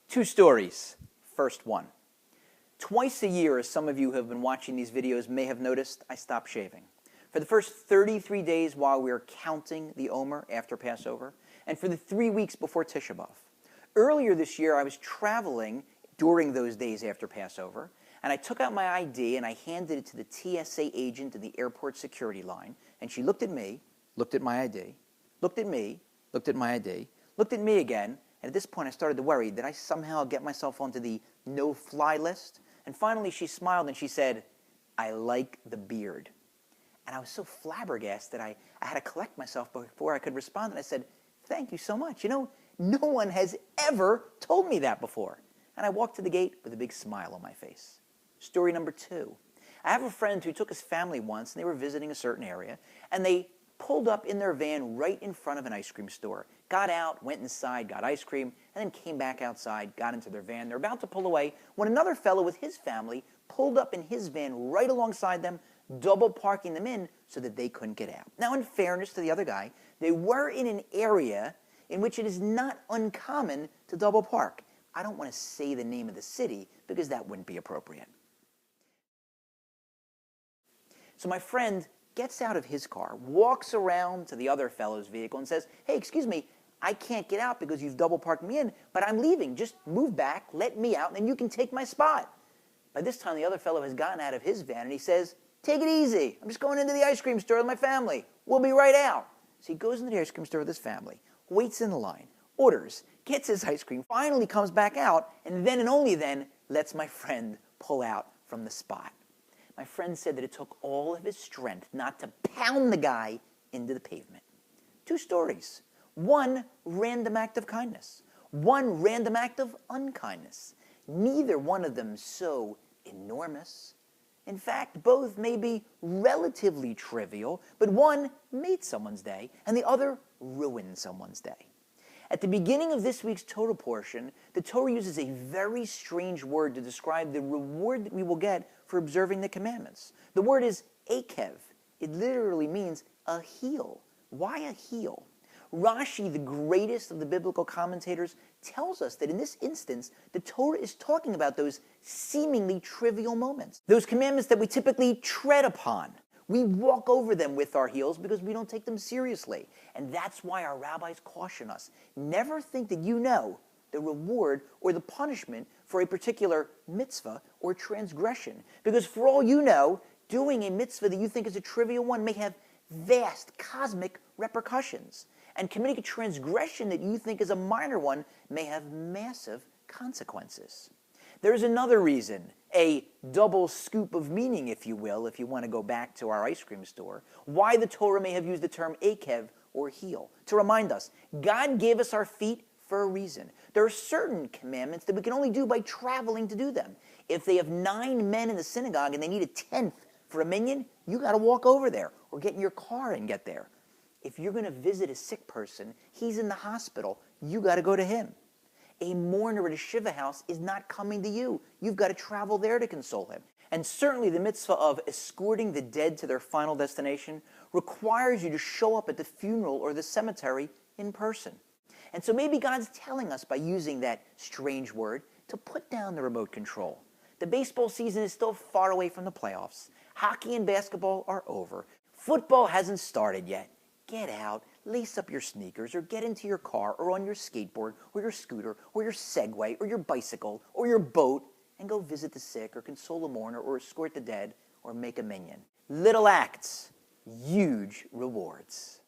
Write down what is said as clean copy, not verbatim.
Two stories. First one. Twice a year, as some of you who have been watching these videos may have noticed, I stop shaving. For the first 33 days while we are counting the Omer after Passover, and for the 3 weeks before Tisha B'Av. Earlier this year, I was traveling during those days after Passover, and I took out my ID and I handed it to the TSA agent in the airport security line, and she looked at me, looked at my ID, looked at me, looked at my ID, looked at me again, and at this point I started to worry, did I somehow get myself onto the no-fly list? And finally she smiled and she said, "I like the beard." And I was so flabbergasted, I had to collect myself before I could respond, and I said, "Thank you so much. You know, no one has ever told me that before." And I walked to the gate with a big smile on my face. Story number two. I have a friend who took his family once, and they were visiting a certain area, and they pulled up in their van right in front of an ice cream store, got out, went inside, got ice cream, and then came back outside, got into their van. They're about to pull away when another fellow with his family pulled up in his van right alongside them, double parking them in so that they couldn't get out. Now, in fairness to the other guy, they were in an area in which it is not uncommon to double park. I don't want to say the name of the city because that wouldn't be appropriate. So my friend gets out of his car, walks around to the other fellow's vehicle and says, "Hey, excuse me, I can't get out because you've double parked me in, but I'm leaving. Just move back, let me out, and then you can take my spot." By this time, the other fellow has gotten out of his van and he says, "Take it easy. I'm just going into the ice cream store with my family. We'll be right out." So he goes into the ice cream store with his family, waits in the line, orders, gets his ice cream, finally comes back out, and then and only then lets my friend pull out from the spot. My friend said that it took all of his strength not to pound the guy into the pavement. Two stories. One random act of kindness. One random act of unkindness. Neither one of them so enormous. In fact, both may be relatively trivial, but one made someone's day and the other ruined someone's day. At the beginning of this week's Torah portion, the Torah uses a very strange word to describe the reward that we will get for observing the commandments. The word is Eikev. It literally means a heel. Why a heel? Rashi, the greatest of the biblical commentators, tells us that in this instance, the Torah is talking about those seemingly trivial moments, those commandments that we typically tread upon. We walk over them with our heels because we don't take them seriously. And that's why our rabbis caution us. Never think that you know the reward or the punishment for a particular mitzvah or transgression. Because for all you know, doing a mitzvah that you think is a trivial one may have vast cosmic repercussions. And committing a transgression that you think is a minor one may have massive consequences. There's another reason, a double scoop of meaning, if you will, if you want to go back to our ice cream store, why the Torah may have used the term Eikev, or heel, to remind us, God gave us our feet for a reason. There are certain commandments that we can only do by traveling to do them. If they have 9 men in the synagogue and they need a 10th for a minyan, you got to walk over there, or get in your car and get there. If you're going to visit a sick person, he's in the hospital, you got to go to him. A mourner at a shiva house is not coming to you. You've got to travel there to console him. And certainly the mitzvah of escorting the dead to their final destination requires you to show up at the funeral or the cemetery in person. And so maybe God's telling us by using that strange word to put down the remote control. The baseball season is still far away from the playoffs. Hockey and basketball are over. Football hasn't started yet. Get out, lace up your sneakers, or get into your car, or on your skateboard, or your scooter, or your Segway, or your bicycle, or your boat, and go visit the sick, or console a mourner, or escort the dead, or make a minyan. Little acts, huge rewards.